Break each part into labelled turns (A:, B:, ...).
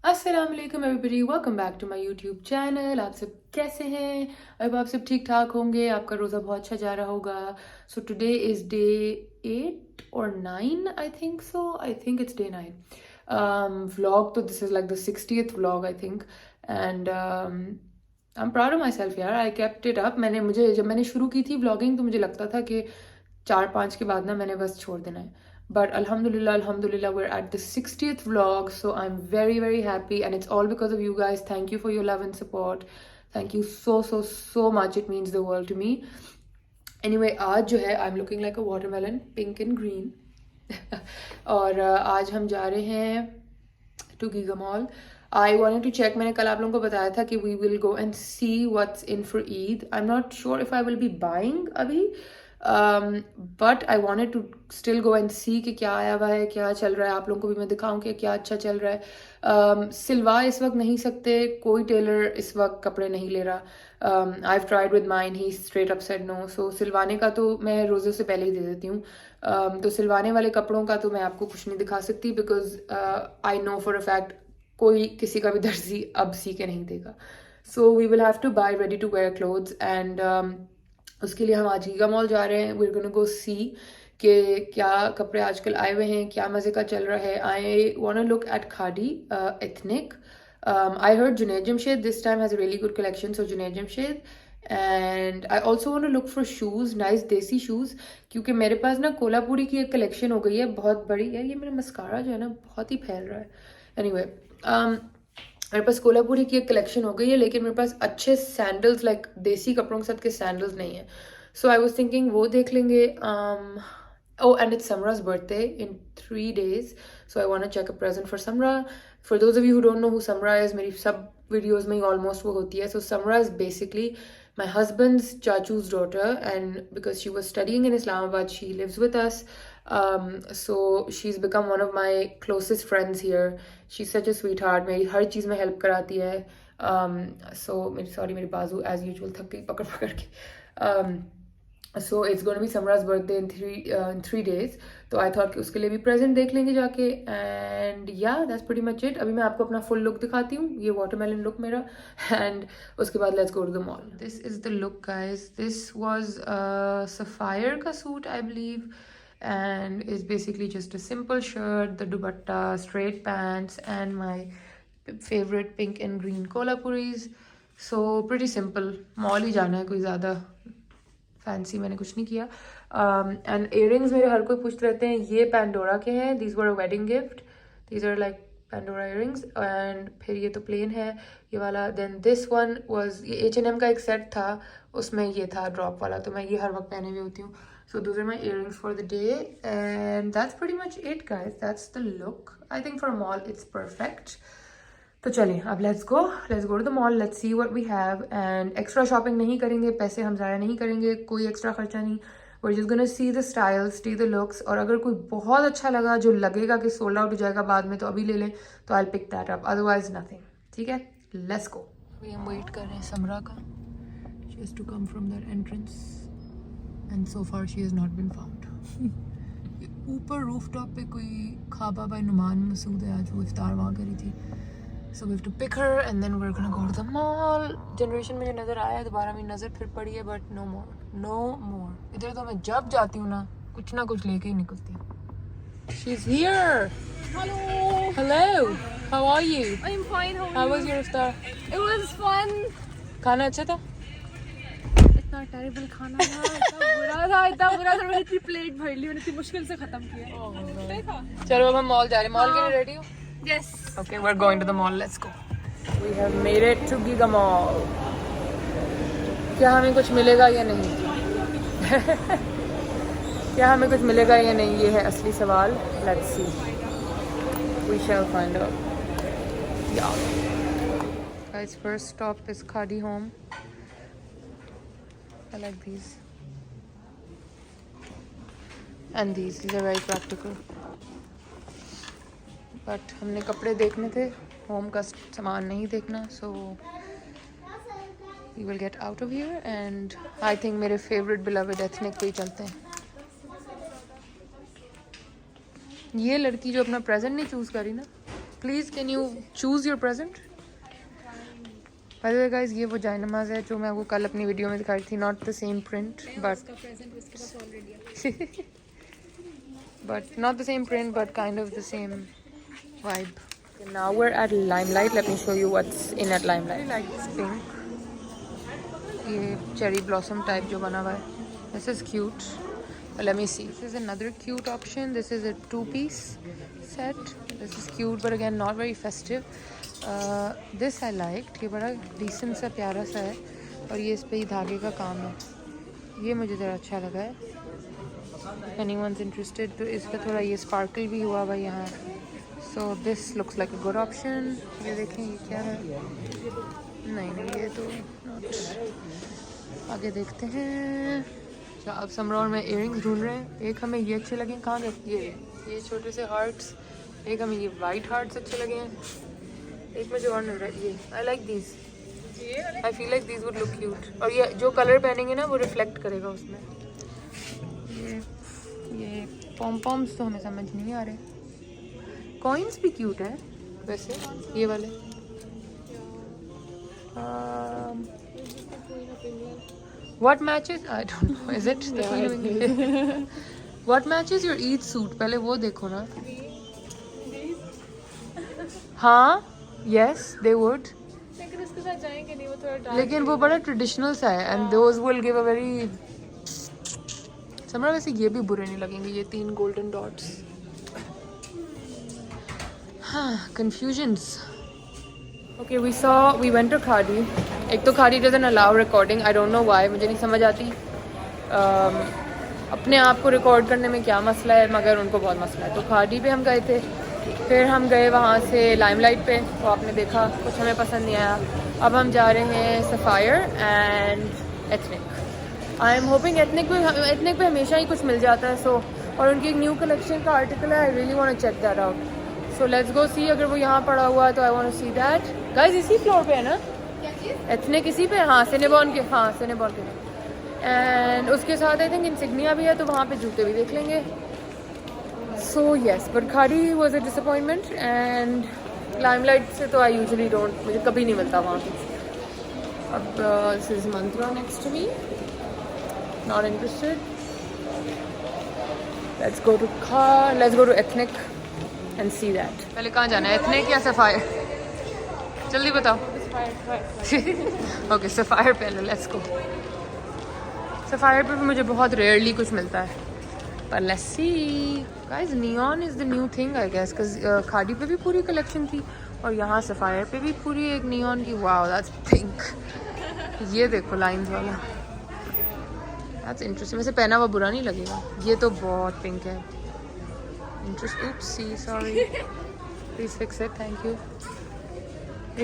A: अस्सलामुअलैकुम everybody, welcome back to my YouTube channel. आप सब कैसे हैं? अब आप सब ठीक ठाक होंगे, आपका रोज़ा बहुत अच्छा जा रहा होगा। सो टुडे इज़ डे 8 और 9, I think it's day 9 vlog. तो this is like the 60th vlog I think, and I am proud of myself यार, आई केप्ट इट अप। जब मैंने शुरू की थी व्लॉगिंग तो मुझे लगता था कि 4-5 के बाद ना मैंने बस छोड़ देना है, but alhamdulillah we're at the 60th vlog, so I'm very happy, and it's all because of you guys. Thank you for your love and support. Thank you so much. It means the world to me. Anyway, आज जो है I'm looking like a watermelon, pink and green. और आज हम जा रहे हैं to Giga Mall. I wanted to check, मैंने कल आप लोगों को बताया था कि we will go and see what's in for Eid. I'm not sure if I will be buying अभी, but I wanted to still go and see कि क्या आया हुआ है, क्या चल रहा है। आप लोगों को भी मैं दिखाऊं कि क्या अच्छा चल रहा है। सिलवा इस वक्त नहीं सकते, कोई टेलर इस वक्त कपड़े नहीं ले रहा। I have tried with mine, he straight up said no. So सिलवाने का तो मैं रोज़े से पहले ही दे देती हूँ। तो सिलवाने वाले कपड़ों का तो मैं आपको कुछ नहीं दिखा सकती, because I know for a fact कोई किसी का भी दर्जी अब सी के नहीं देगा। So we will have to buy ready to wear clothes, and उसके लिए हम आज गीगा मॉल जा रहे हैं। We are gonna go see कि क्या कपड़े आजकल आए हुए हैं, क्या मज़े का चल रहा है। I want to look at Khaadi Ethnic. I heard Junaid Jamshed this time has a really good collection, so Junaid Jamshed. And I also want to look for shoes, nice desi shoes, क्योंकि मेरे पास ना कोल्हापुरी की एक कलेक्शन हो गई है, बहुत बड़ी है। ये मेरा मस्कारा जो है ना बहुत ही फैल रहा है। एनीवे, मेरे पास कोल्हापुरी की एक कलेक्शन हो गई है, लेकिन मेरे पास अच्छे सैंडल्स, लाइक देसी कपड़ों के साथ के सैंडल्स नहीं है। सो आई वाज थिंकिंग वो देख लेंगे। Oh, and it's Samra's birthday in 3 days, so I want to check a present for Samra. For those of you who don't know who Samra is, मेरी सब वीडियोज़ में almost वो होती है। So Samra is basically my husband's chachu's daughter, and because she was studying in Islamabad, she lives with us. So she's become one of my closest friends here. She's such a sweetheart. मेरी हर चीज़ में help कराती है। So मेरी बाजू as usual थक गई पकड़ पकड़ के। So it's going to be Samra's birthday in 3 days. तो I thought कि उसके लिए भी प्रेजेंट देख लेंगे जाके, and yeah, that's pretty much it. अभी मैं आपको अपना फुल लुक दिखाती हूँ, ये वाटरमेलन लुक मेरा, and उसके बाद let's go to the mall. This is the look, guys. This was a sapphire का suit, I believe, and it's basically just a simple shirt, the dupatta, straight pants, and my favorite pink and green Kolhapuris. So pretty simple. Mall ही जाना है, कोई ज़्यादा fancy मैंने कुछ नहीं किया। एंड इयररिंग्स मेरे हर कोई पूछते रहते हैं, ये पैंडोरा के हैं, these were a wedding gift, these are like Pandora earrings. And फिर ये तो प्लेन है ये वाला। देन दिस वन वाज, ये H&M का एक सेट था, उसमें ये था ड्रॉप वाला, तो मैं ये हर वक्त पहने हुई होती हूँ। So those are my earrings for the day, and that's pretty much it guys, that's the look. I think for mall it's perfect. तो चलिए अब let's go to the mall, let's see what we have. And extra shopping नहीं करेंगे, पैसे हम ज़ाया नहीं करेंगे, कोई एक्स्ट्रा खर्चा नहीं। We just gonna see the styles, see the looks, और अगर कोई बहुत अच्छा लगा जो लगेगा कि सोल्ड आउट हो जाएगा बाद में, तो अभी ले लें, तो I pick that up, otherwise nothing. ठीक है, लेट्स गो। हम वेट कर रहे हैं समरा का, she has to come from that entrance, and so far she has not been found. ऊपर रूफटॉप पे कोई खाबा बाय नुमान मसूद है, आज वो इफ्तार वहाँ करी थी। So we have to pick her, and then we're gonna go to the mall. Generation में जो नज़र आया है, दोबारा मेरी नज़र फिर पड़ी है, but no more. इधर तो मैं जब जाती हूँ ना, कुछ ना कुछ लेके ही निकलती हूँ। She's here. Hello. How are you?
B: I'm fine.
A: How was your iftar?
B: It was fun.
A: खाना अच्छा था?
B: इतना टेरिबल खाना था, इतना बुरा था, मैंने इतनी प्लेट भर ली, मैंने इतनी मुश्किल से खत्म किया।
A: चलो अब हम मॉल जा रहे हैं। मॉल के लिए रेडी हो?
B: Yes.
A: Okay, we're going to the mall. Let's go. We have made it to Giga Mall. क्या हमें कुछ मिलेगा या नहीं? क्या हमें कुछ मिलेगा या नहीं, ये है असली सवाल। Let's see. We shall find out. Yeah. Guys, first stop is Khadi Home. I like these. And these are very practical. But हमने कपड़े देखने थे, होम का सामान नहीं देखना। So we will get out of here, and I think मेरे favourite beloved Ethnic पे ही चलते हैं। ये लड़की जो अपना प्रेजेंट नहीं चूज़ करी ना, please can you choose your present? By the way guys, ये वो जायनमाज है जो मैं आपको कल अपनी वीडियो में दिखाई थी. Not the same print but not the same print, but kind of the same vibe. Okay, now we're at Limelight. Let me show you what's in at Limelight. I like this pink. ये cherry blossom type जो बना हुआ है. This is cute. Let me see. This is another cute option. This is a 2-piece set. This is cute, but again not very festive. This I liked. ये बड़ा decent सा प्यारा सा है और ये इस पे ही धागे का काम है. ये मुझे ज़रा अच्छा लगा है. If anyone's interested, तो इस पे थोड़ा ये sparkle भी हुआ हुआ यहाँ. So this looks like a good option. ये देखें ये क्या है. नहीं ये तो not. आगे देखते हैं. अच्छा अब समरा और मैं इयररिंग्स ढूंढ रहे हैं. एक हमें ये अच्छे लगे. कहाँ गए ये छोटे से हार्ट्स. एक हमें ये वाइट हार्ट्स अच्छे लगे हैं. एक मुझे और मिल रहा है ये. I like these. I feel like these would look cute. और ये जो कलर पहनेंगे ना वो रिफ्लेक्ट करेगा उसमें. ये पॉम पॉम्स तो हमें समझ नहीं आ रहे. कॉइन्स भी क्यूट है वैसे ये वाले. What matches? I don't know. Is it the Queen of England? What matches your Eid suit? पहले वो देखो ना. हाँ, yes, they would.
B: लेकिन उसके साथ जाएंगे नहीं, वो थोड़ा डार्क.
A: लेकिन वो बड़ा ट्रेडिशनल सा है and those will give a very. समरा वैसे ये भी बुरे नहीं लगेंगे. ये 3 golden dots. हाँ, confusions. Okay, we went to Khadi. एक तो Khadi doesn't allow recording. I don't know why. मुझे नहीं समझ आती. अपने आप को रिकॉर्ड करने में क्या मसला है, मगर उनको बहुत मसला है. तो Khadi पे हम गए थे. फिर हम गए वहाँ से लाइमलाइट पे. तो आपने देखा कुछ हमें पसंद नहीं आया. अब हम जा रहे हैं sapphire and ethnic. I am hoping ethnic पे हमेशा ही कुछ मिल जाता है. सो और उनकी एक न्यू कलेक्शन का आर्टिकल है. I really want to check that out. So let's go see. अगर वो यहाँ पड़ा हुआ है तो I want to see that. Guys इसी फ्लोर पे है ना एथनिक? इसी पे. हाँ सिनेबॉर्न के. एंड उसके साथ आई थिंक इंसिग्निया भी है. तो वहाँ पे जूते भी देख लेंगे. सो येस, बट खाड़ी was a disappointment. And limelight से तो आई यूजुअली डोंट. मुझे कभी नहीं मिलता वहाँ पे. अब this is Mantra next to me. Not interested. Let's go to Ethnic and see that. पहले कहाँ जाना है, एथनिक या सफ़ायर? जल्दी बताओ. ओके सफ़ायर पहले. Let's go. सफ़ायर पे भी मुझे बहुत रेयरली कुछ मिलता है. पर let's see. Guys neon is the new thing I guess. Khaadi पे भी पूरी कलेक्शन थी और यहाँ सफ़ायर पे भी पूरी एक नियॉन की. Wow that's pink. ये देखो लाइंस वाला. That's interesting. वैसे पहना हुआ बुरा नहीं लगेगा. ये तो बहुत पिंक है. Oopsie, sorry. Please fix it, thank you.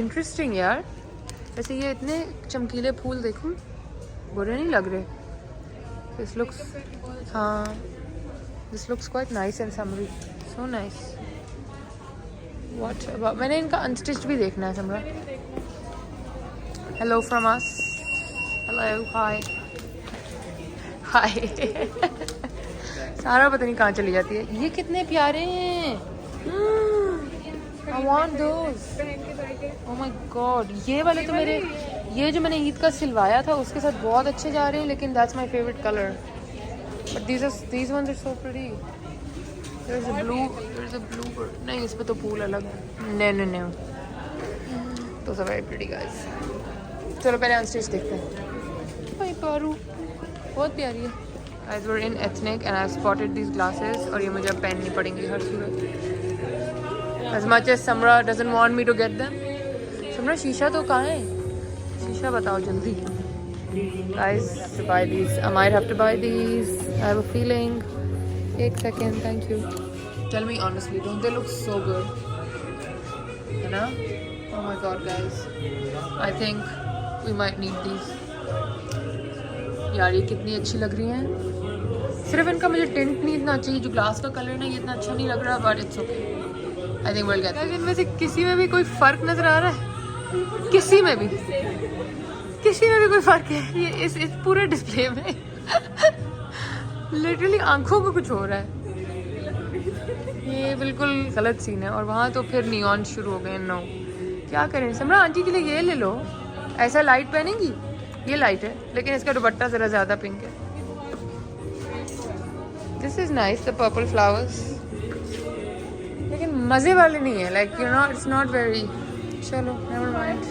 A: Interesting यार. वैसे ये इतने चमकीले फूल देखूं बुरे नहीं लग रहे. This looks quite nice and summery. So nice. What about? मैंने इनका unstitched भी देखना है समरा. Hello from us. Hello, hi. सारा पता नहीं कहाँ चली जाती है. ये कितने प्यारे हैं. I want those. Oh my god. ये वाले तो मेरे, ये जो मैंने ईद का सिलवाया था उसके साथ बहुत अच्छे जा रहे हैं. लेकिन that's my favorite color. But these ones are so pretty. There's a blue bird. नहीं इस पे तो फूल अलग है. No. तो सब very pretty guys. चलो पहले अनस्टिच देखते हैं. भाई पारू बहुत प्यारी है. Guys, we're in ethnic and I've spotted these glasses और ये मुझे अब पहननी पड़ेंगी हर सूरत. As much as Samra doesn't want me to get them. Samra शीशा तो कहाँ है? शीशा बताओ जल्दी. Guys, to buy these. I might have to buy these. I have a feeling. एक second, thank you. Tell me honestly, don't they look so good? है ना? Oh my god, guys. I think we might need these. यार ये कितनी अच्छी लग रही हैं. सिर्फ इनका मुझे टिंट नहीं इतना चाहिए. जो ग्लास का कलर है ना ये इतना अच्छा नहीं लग रहा. But it's okay. I think will get it. इनमें से किसी में भी कोई फ़र्क नज़र आ रहा है? किसी में भी कोई फ़र्क है? ये इस पूरे डिस्प्ले में लिटरली आंखों को कुछ हो रहा है. ये बिल्कुल गलत सीन है। और वहाँ तो फिर नियॉन शुरू हो गए। नो, क्या करें समरा, आंटी के लिए ये ले लो। ऐसा लाइट पहनेंगी? ये लाइट है लेकिन इसका दुपट्टा ज़रा ज़्यादा पिंक है। This is nice, the purple flowers, लेकिन मज़े वाले नहीं है। Like you know, it's not very. चलो नेवर माइंड।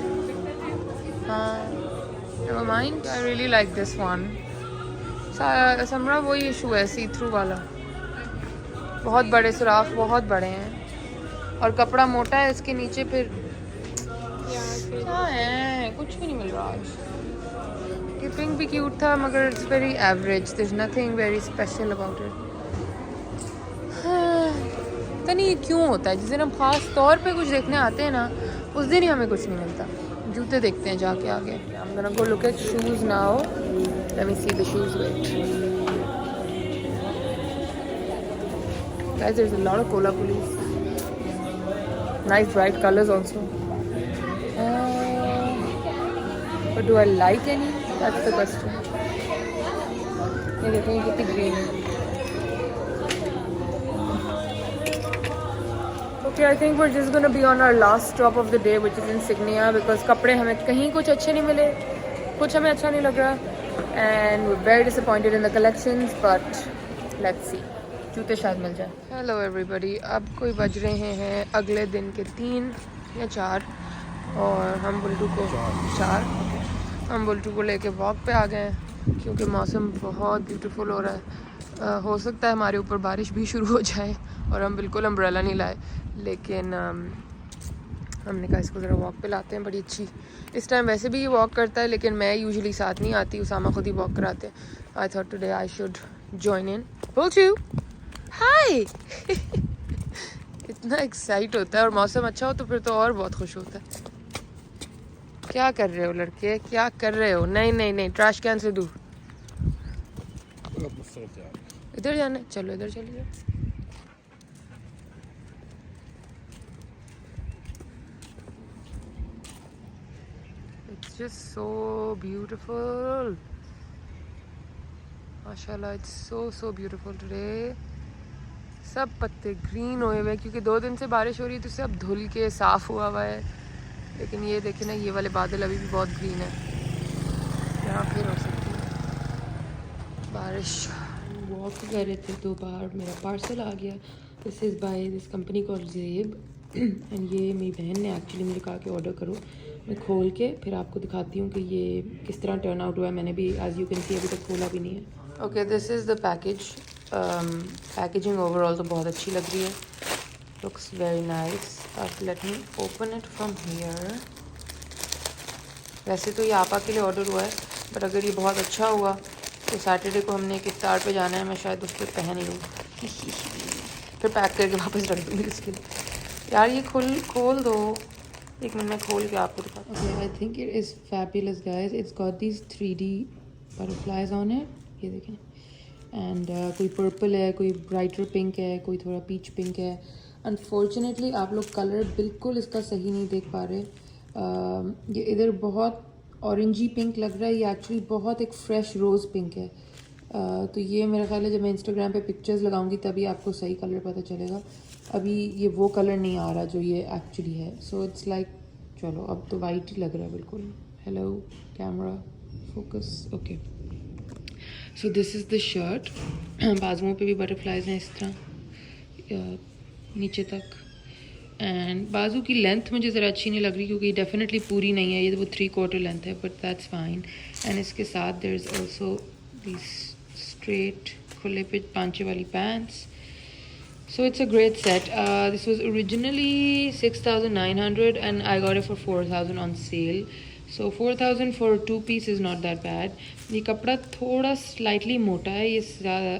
A: हाँ never mind, I really like this one. समरा वही इशू है, सी थ्रू वाला। बहुत बड़े सुराख, बहुत बड़े हैं और कपड़ा मोटा है इसके नीचे। फिर क्या है, कुछ भी नहीं मिल रहा आज। ये पिंक भी क्यूट था मगर it's very average, there is nothing very special about it. पता नहीं ये क्यों होता है, जिस दिन हम खास तौर पे कुछ देखने आते हैं ना, उस दिन ही हमें कुछ नहीं मिलता। जूते देखते हैं जाके आगे। I'm gonna go look at shoes now. Let me see the shoes. Wait, guys, there's a lot of cola police. Nice bright colors also. But do I like any? That's the question. ये देखो ये कितनी green है। Okay, I think we're just gonna be on our last stop of the day, which is Insignia, because कपड़े हमें कहीं कुछ अच्छे नहीं मिले, कुछ हमें अच्छा नहीं लग रहा, and we're very disappointed in the collections, but let's see, जूते शायद मिल जाए। Hello everybody, अब कोई बज रहे हैं अगले दिन के 3 या 4 और हम बुल्टू को 4 हम बुल्टू को लेके वॉक पे आ गए हैं क्योंकि मौसम बहुत ब्यूटीफुल हो रहा है। हो सकता है हमारे ऊपर बारिश भी शुरू हो जाए और हम बिल्कुल अम्ब्रेला नहीं लाए, लेकिन हमने कहा इसको ज़रा वॉक पे लाते हैं। बड़ी अच्छी, इस टाइम वैसे भी ये वॉक करता है लेकिन मैं यूजुअली साथ नहीं आती, उसामा खुद ही वॉक कराते हैं। I thought today I should join in. Bultu hi इतना एक्साइट होता है और मौसम अच्छा हो तो फिर तो और बहुत खुश होता है। क्या कर रहे हो लड़के, क्या कर रहे हो? नहीं नहीं नहीं, ट्रैश कैन से दूर। इधर जाना, चलो इधर चलिए। It's just so beautiful. माशाल्लाह, it's so beautiful today. सब पत्ते ग्रीन हुए हुए क्योंकि 2 दिन से बारिश हो रही है तो सब धुल के साफ हुआ है। लेकिन ये देखें ना, ये वाले बादल अभी भी बहुत ग्रीन है। यहाँ फिर हो सकती है बारिश। वॉक कर रहे थे तो बाहर मेरा पार्सल आ गया। This is by this company called ज़ेब and ये मेरी बहन ने एक्चुअली मुझे कहा कि ऑर्डर करो। मैं खोल के फिर आपको दिखाती हूँ कि ये किस तरह टर्न आउट हुआ है। मैंने भी एज यू कैन सी अभी तक खोला भी नहीं है। Okay, this is the package. Packaging overall तो बहुत अच्छी लग रही है, लुक्स वेरी नाइस। अब let me open it from here. वैसे तो ये आपा के लिए ऑर्डर हुआ है, बट अगर ये बहुत अच्छा हुआ तो सैटरडे को हमने एक इफ्तार पे जाना है, मैं शायद उस पर पहन लूँ फिर पैक करके वापस रख दूँगी उसके लिए। यार ये खोल दो, एक मिनट में खोल के आपको दिखाता हूँ। Okay, I think it is fabulous guys. It's got these 3D butterflies on it, ये देखें। एंड कोई पर्पल है, कोई ब्राइटर पिंक है, कोई थोड़ा पीच पिंक है। अनफॉर्चुनेटली आप लोग कलर बिल्कुल इसका सही नहीं देख पा रहे। ये इधर बहुत ऑरेंजी पिंक लग रहा है, ये एक्चुअली बहुत एक फ्रेश रोज़ पिंक है। तो ये मेरा ख्याल है जब मैं इंस्टाग्राम पे पिक्चर्स लगाऊंगी तभी आपको सही कलर पता चलेगा। अभी ये वो कलर नहीं आ रहा जो ये एक्चुअली है। सो इट्स लाइक, चलो अब तो वाइट ही लग रहा है बिल्कुल। Hello camera focus, okay. So this is the shirt. बाजुओं पे भी बटरफ्लाइज हैं इस तरह नीचे तक। एंड बाजू की लेंथ मुझे ज़रा अच्छी नहीं लग रही क्योंकि डेफिनेटली पूरी नहीं है, ये तो वो 3/4 लेंथ है, बट दैट्स फाइन। एंड इसके साथ there is also this straight खुले पे पांचे वाली pants. So it's a great set. This was originally 6,900 and I got it for 4,000 on sale. So 4,000 for 2 piece is not that bad. ये कपड़ा थोड़ा slightly मोटा है, ये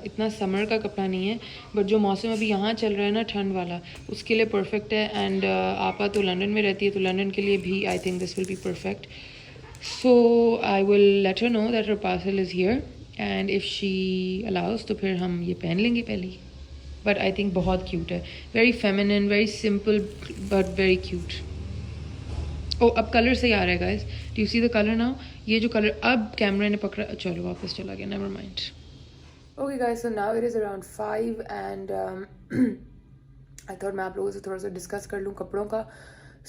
A: इतना समर का कपड़ा नहीं है, बट जो मौसम अभी यहाँ चल रहा है ना ठंड वाला, उसके लिए परफेक्ट है। एंड आपा तो लंदन में रहती है तो लंदन के लिए भी I think this will be perfect. So I will let her know that her parcel is here and if she allows तो फिर हम ये पहन लेंगे पहले ही। बट आई थिंक बहुत क्यूट है, very feminine, very simple but very cute. ओ अब कलर सही आ रहा है guys, do you see the colour now? ये जो कलर अब कैमरा ने पकड़ा, चलो वापस चला गया, never mind. Okay guys, so now it is around 5 and I thought मैं आप लोगों से थोड़ा सा डिस्कस कर लूँ कपड़ों का.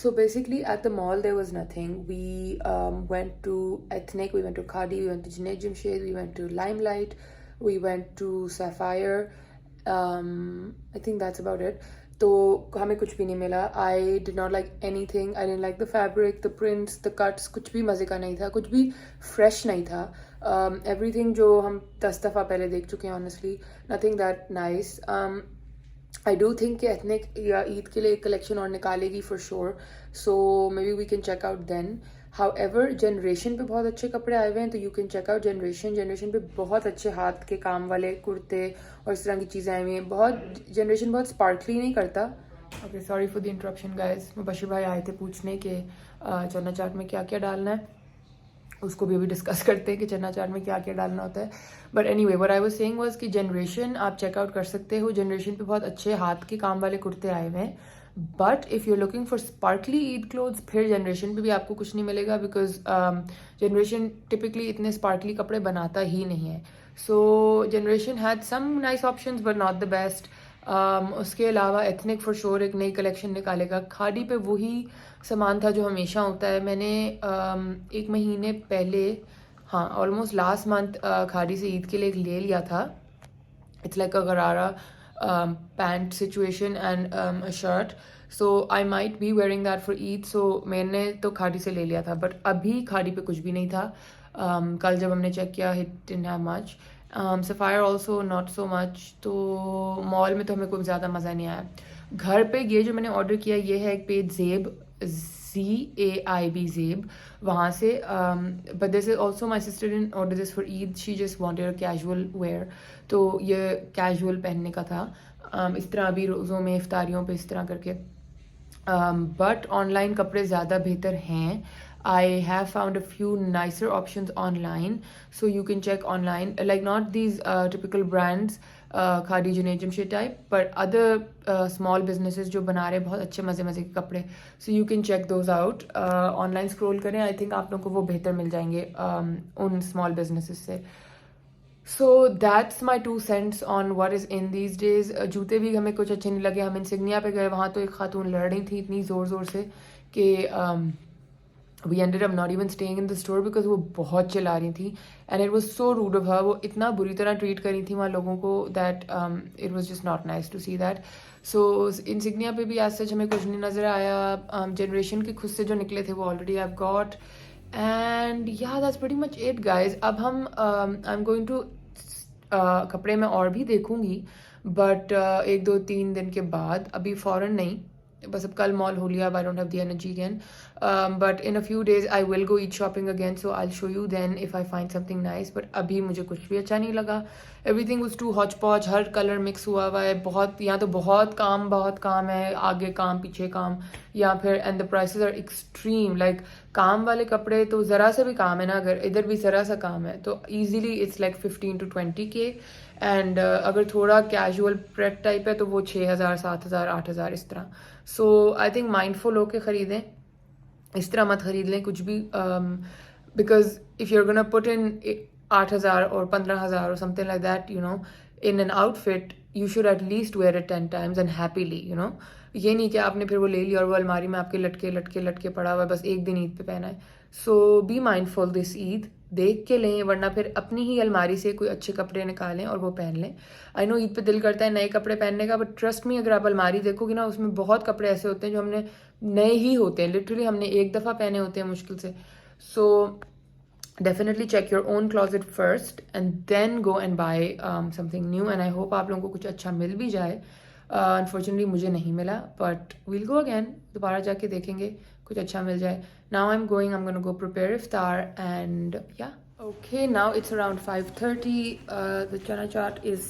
A: So basically at the mall there was nothing. We went to Ethnic, we went to Khadi, we went to Junaid Jamshed, we went to Limelight, we went to Sapphire. I think that's about it. तो हमें कुछ भी नहीं मिला. I did not like anything. I didn't like the fabric, the prints, the cuts. कुछ भी मज़े का नहीं था, कुछ भी fresh नहीं था. Everything जो हम 10 दफ़ा पहले देख चुके हैं honestly, nothing that nice. I do think कि एथनिक या ईद के लिए एक कलेक्शन और निकालेगी for sure. So maybe we can check out then. However Generation पे बहुत अच्छे कपड़े आए हुए हैं, तो you can check out Generation पे बहुत अच्छे हाथ के काम वाले कुर्ते और इस तरह की चीज़ें आई हुई हैं. बहुत जनरेशन बहुत स्पार्कली नहीं करता. Okay, sorry for the interruption guys. Mubashir भाई आए थे पूछने के चना चाट में क्या क्या डालना है. उसको भी अभी डिस्कस करते हैं कि चना चाट में क्या क्या डालना होता है. But anyway what I was saying was कि जनरेशन आप चेकआउट कर सकते हो. जनरेशन पे बहुत अच्छे हाथ के काम वाले कुर्ते आए हुए हैं. But if you are looking for sparkly Eid clothes, फिर जनरेशन पे भी आपको कुछ नहीं मिलेगा, बिकॉज जनरेशन टिपिकली इतने स्पार्कली कपड़े बनाता ही नहीं है. So Generation had some nice options but not the best. उसके अलावा एथनिक फॉर श्योर एक नई कलेक्शन निकालेगा. खादी पे वही सामान था जो हमेशा होता है. मैंने एक महीने पहले, हाँ ऑलमोस्ट लास्ट मंथ खादी से ईद के लिए एक ले लिया था. It's like a gharara pant situation and a shirt. So I might be wearing that for Eid. So मैंने तो खादी से ले लिया था, बट अभी खादी पे कुछ भी नहीं था. कल जब हमने चेक किया it didn't have much. Sapphire also not so much. तो मॉल में तो हमें कोई ज़्यादा मज़ा नहीं आया. घर पे ये जो मैंने ऑर्डर किया ये है एक पेज ज़ेब, ZAIB ज़ेब, वहाँ से. But this is also my sister in order this for Eid. She just wanted a casual wear. तो ये कैजुअल पहनने का था. इस तरह अभी रोज़ों में इफ्तारियों पे इस तरह करके. बट ऑनलाइन कपड़े ज़्यादा बेहतर हैं. I have found a few nicer options online, so you can check online, like not these typical brands, Khadi, Junaid Jamshed type, but other small businesses जो बना रहे बहुत अच्छे मज़े के कपड़े. So you can check those out. Online scroll करें, I think आप लोगों को वो बेहतर मिल जाएंगे उन small businesses से. So that's my 2 cents on what is in these days. जूते भी हमें कुछ अच्छे नहीं लगे. हम इंसिग्निया पे गए, वहाँ तो एक खातून लड़ रही थी इतनी ज़ोर से कि we ended up not even staying in the store because वो बहुत चिल्ला रही थी. and it was so rude of her. वो इतना बुरी तरह ट्रीट करी थी वहाँ लोगों को that it was just not nice to see that. so insignia पे भी as such हमें कुछ नहीं नज़र आया. जनरेशन के खुद से जो निकले थे वो already I've got. and yeah, that's pretty much it guys. अब हम I'm going to कपड़े में और भी देखूंगी, बट 1-2-3 दिन के बाद, अभी फ़ौरन नहीं. बस अब कल मॉल हो लिया. अब I don't have the energy again. But in a few days I will go eat shopping again. So I show you then if I find something nice. But अभी मुझे कुछ भी अच्छा नहीं लगा. एवरीथिंग वाज टू हॉच पॉच. हर colour mix हुआ हुआ है. बहुत यहाँ तो बहुत काम है. आगे काम पीछे काम, या फिर and the prices are extreme. Like काम वाले कपड़े तो ज़रा सा भी काम है ना, अगर इधर भी ज़रा सा काम है तो easily it's like 15 to 20K. And अगर थोड़ा कैजुअल प्रेट टाइप है तो वो 6,000, 7,000, 8,000 इस तरह. सो आई थिंक माइंडफुल होके ख़रीदें. इस तरह मत ख़रीद लें कुछ भी, because if you are gonna put in 8,000 और 15,000 और something like that, you know, in an outfit, you should at least wear it 10 times and happily, you know. ये नहीं कि आपने फिर वो ले लिया और वो अलमारी में आपके लटके पड़ा हुआ है, बस एक दिन ईद पे पहना है. सो बी माइंडफुल दिस ईद. देख के लें, वरना फिर अपनी ही अलमारी से कोई अच्छे कपड़े निकालें और वो पहन लें. आई नो ईद पे दिल करता है नए कपड़े पहनने का, बट ट्रस्ट मी, अगर आप अलमारी देखोगे ना, उसमें बहुत कपड़े ऐसे होते हैं जो हमने नए ही होते हैं. लिटरली हमने एक दफ़ा पहने होते हैं मुश्किल से. सो definitely check your own closet first and then go and buy something new. and I hope आप लोगों को कुछ अच्छा मिल भी जाए. Unfortunately मुझे नहीं मिला, but we'll go again. दोबारा जाके देखेंगे कुछ अच्छा मिल जाए. Now I'm going to go prepare iftar and yeah. Okay, now it's around 5:30. The chana chaat is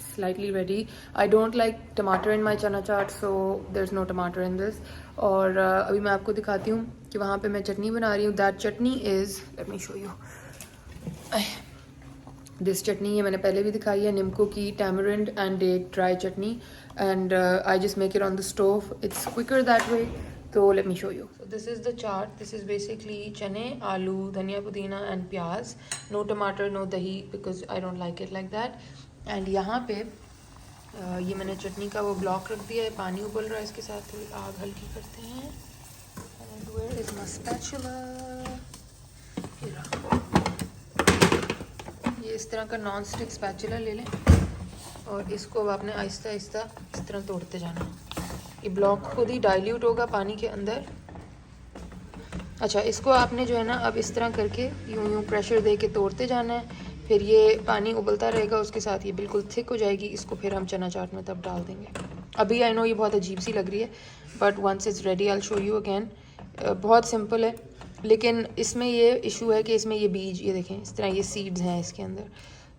A: slightly ready. I don't like tomato in my chana chaat, so there's no tomato in this. और अभी मैं आपको दिखाती हूँ कि वहाँ पे मैं चटनी बना रही हूँ. That chutney is, let me show you. This chutney ये मैंने पहले भी दिखाई है, निम्को की tamarind and date dry chutney. And I just make it on the stove. It's quicker that way. तो let me show you. So this is the chaat. This is basically chane, aloo, धनिया, पुदीना एंड प्याज. नो टमाटर, नो दही, because I don't like it like that. And यहाँ पे ये मैंने चटनी का वो ब्लॉक रख दिया है, पानी उबल रहा है, इसके साथ थोड़ी आग हल्की करते हैं। And where is my spatula? ये इस तरह का नॉन स्टिक स्पैचुला ले लें और इसको अब आपने आहिस्ता आहिस्ता इस तरह तोड़ते जाना। ये ब्लॉक खुद ही डाइल्यूट होगा पानी के अंदर। अच्छा, इसको आपने जो है ना अब इस तरह करके यूं यूं प्रेशर दे के तोड़ते जाना है। फिर ये पानी उबलता रहेगा, उसके साथ ये बिल्कुल थिक हो जाएगी। इसको फिर हम चना चाट में तब डाल देंगे। अभी आई नो ये बहुत अजीब सी लग रही है, but once it's ready I will show you again. बहुत सिंपल है, लेकिन इसमें ये इशू है कि इसमें ये बीज, ये देखें इस तरह ये सीड्स हैं इसके अंदर।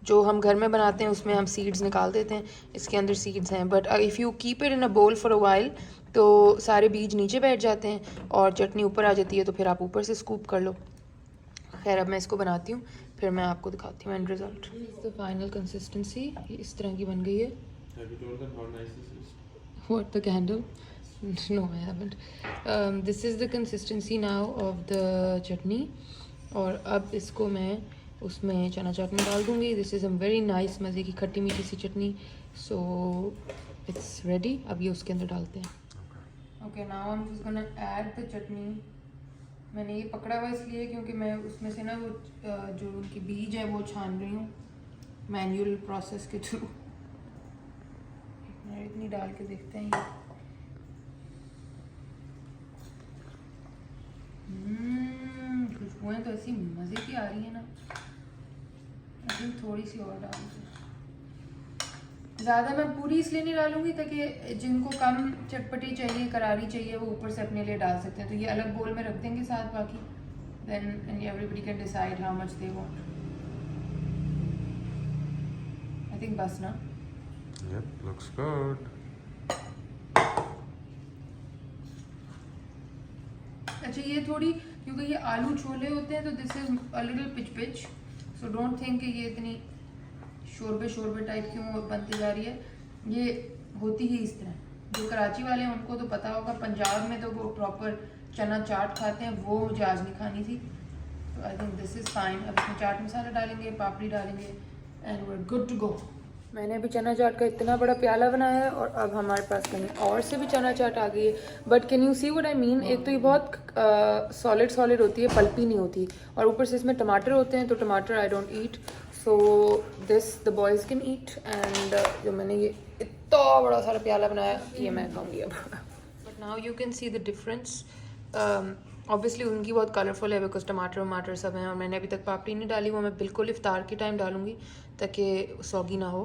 A: जो हम घर में बनाते हैं उसमें हम सीड्स निकाल देते हैं, इसके अंदर सीड्स हैं। But if you keep it in a bowl for a while तो सारे बीज नीचे बैठ जाते हैं और चटनी ऊपर आ जाती है, तो फिर आप ऊपर से स्कूप कर लो। खैर, अब मैं इसको बनाती हूँ, फिर मैं आपको दिखाती हूँ एंड रिजल्ट। तो फाइनल कंसिस्टेंसी इस तरह की बन गई है। What, the candle? No, I haven't. This is the consistency now of the chutney. और अब इसको मैं उसमें चना चाट में डाल दूँगी। This is a very nice मज़े की खट्टी मीठी सी चटनी। So it's ready. अब ये उसके अंदर डालते हैं। Okay, now I'm just gonna add the chutney. मैंने ये पकड़ा हुआ इसलिए क्योंकि मैं उसमें से ना वो जो उनकी बीज है वो छान रही हूँ मैनुअल प्रोसेस के थ्रू। इतनी डाल के देखते हैं। खुशबुएं तो ऐसी मज़े की आ रही है ना। आई थिंक थोड़ी सी और डालूंगी, ज़्यादा मैं पूरी इसलिए नहीं डालूंगी ताकि जिनको कम चटपटी चाहिए, करारी चाहिए, वो ऊपर से अपने लिए डाल सकते हैं। तो ये अलग बोल में रख देंगे साथ बाकी। Then everybody can decide how much they want. I think बस ना।
C: Yep, looks good.
A: अच्छा, ये थोड़ी क्योंकि ये आलू छोले होते हैं तो this is a little pitch pitch, so don't think कि ये इतनी शोरबे टाइप क्यों बनती जा रही है। ये होती ही इस तरह। जो कराची वाले हैं उनको तो पता होगा, पंजाब में तो वो प्रॉपर चना चाट खाते हैं, वो मुझे आज नहीं खानी थी। तो I think this is fine. अब इसमें चाट मसाला डालेंगे, पापड़ी डालेंगे and we are good to go. मैंने अभी चना चाट का इतना बड़ा प्याला बनाया है और अब हमारे पास कहीं और से भी चना चाट आ गई है। But can you see what I mean? एक तो ये बहुत सॉलिड होती है, पल्पी नहीं होती, और ऊपर से इसमें टमाटर होते हैं, तो टमाटर I don't eat, so this the boys can eat. And जो मैंने ये इतना बड़ा सारा प्याला बनाया ये मैं खाऊंगी अब। But now you can see the difference. Obviously उनकी बहुत कलरफुल है बिकॉज टमाटर वमाटर सब हैं, और मैंने अभी तक पापड़ी नहीं डाली, वो मैं बिल्कुल इफ्तार के टाइम डालूंगी ताकि सौगी ना हो।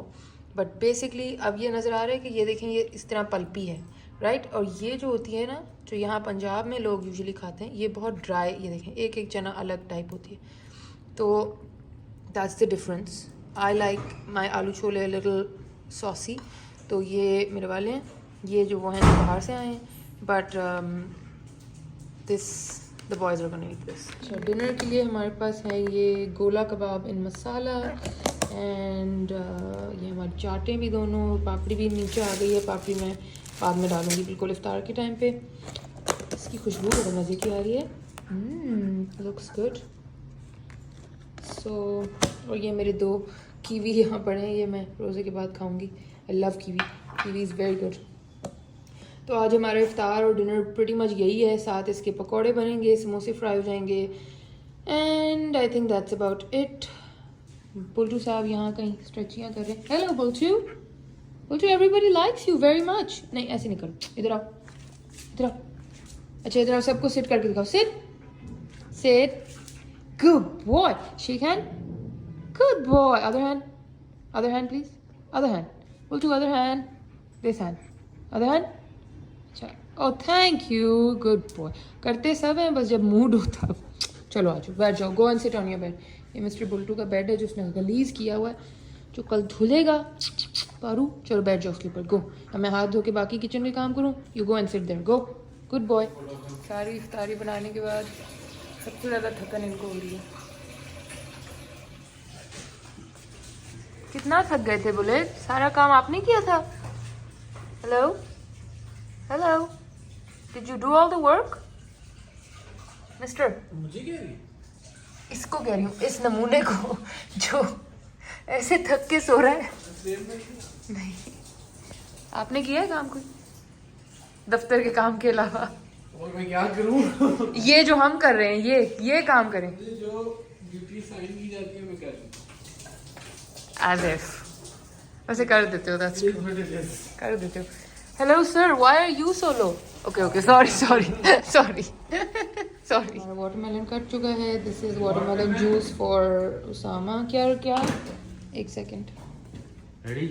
A: बट बेसिकली अब ये नज़र आ रहा है कि ये देखें ये इस तरह पल्पी है, राइट। और ये जो होती है ना, जो यहाँ पंजाब में लोग यूजुअली खाते हैं, ये बहुत ड्राई, ये देखें एक एक चना अलग टाइप होती है। तो that's the difference. I like my आलू छोले लिटिल सॉसी, तो ये मेरे वाले हैं। ये जो वो हैं जो बाहर से आए हैं, but this the boys are gonna eat this. अच्छा, डिनर के लिए हमारे पास है ये गोला कबाब इन मसाला एंड ये हमारी चाटें भी दोनों, पापड़ी भी नीचे आ गई है। पापड़ी मैं बाद में डालूंगी बिल्कुल इफ्तार के टाइम पे। इसकी खुशबू बड़ी मज़े की आ रही है। Looks good. सो और ये मेरे 2 कीवी यहाँ पड़े हैं, ये मैं रोज़े के बाद खाऊंगी। I love kiwi, kiwi is very good. तो आज हमारा इफ्तार और डिनर प्रीटी मच यही है। साथ इसके पकौड़े बनेंगे, समोसे फ्राई हो जाएंगे and I think that's about it. Bultu साहब यहाँ कहीं स्ट्रेचियाँ कर रहे हैं। Hello Bultu, Bultu everybody likes you very much. नहीं ऐसे नहीं करो, इधर आओ, इधर आओ। अच्छा इधर आओ, सबको सिट करके दिखाओ। Sit sit, good boy. Shake hand, good boy. Other hand please, other hand. Bultu other hand, this hand, other hand. अच्छा, oh thank you, good boy. करते सब हैं, बस जब मूड होता। चलो आ जाओ, बैठ जाओ, गो and sit on your bed. ये मिस्टर बुल्टू का बेड है जो उसने गलीज किया हुआ है, जो कल धुलेगा। पारू चलो बैठ जाओ उसके ऊपर, गो। अब मैं हाथ धो के बाकी किचन में काम करूँ, you go and sit there, go, good boy. सारी इफ्तारी बनाने के बाद सबसे ज़्यादा थकन इनको हो रही है। कितना थक गए थे बुलेट? सारा काम आपने किया था? Hello hello, did you do all the work mister?
D: मुझे कह रही?
A: इसको कह रही हूँ, इस नमूने को जो ऐसे थक के सो रहा है। नहीं आपने किया है काम कोई दफ्तर के काम के अलावा?
D: और मैं क्या करूं?
A: ये जो हम कर रहे हैं ये काम करें
D: जो ड्यूटी साइन की जाती है मैं कर दूं।
A: एज इफ वैसे कर देते हो, दैट्स ट्रू, कर देते हो। Hello sir, why are you so low? Okay sorry sorry watermelon cut चुका है। This is watermelon juice for Usama. क्या एक second.
C: Ready?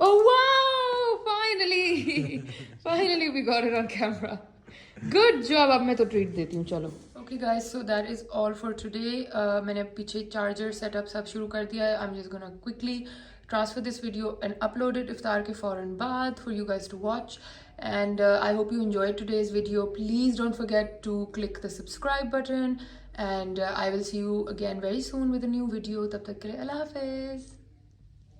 A: Oh wow! Finally we got it on camera. Good job. अब मैं तो ट्रीट देती हूँ, चलो। Okay guys, so that is all for today. मैंने पीछे चार्जर सेटअप सब शुरू कर दिया है. I'm just gonna quickly transfer this video and upload it iftar ke fauran baad for you guys to watch. And I hope you enjoyed today's video. Please don't forget to click the subscribe button. And I will see you again very soon with a new video. Tab tak ke liye Allah Hafiz.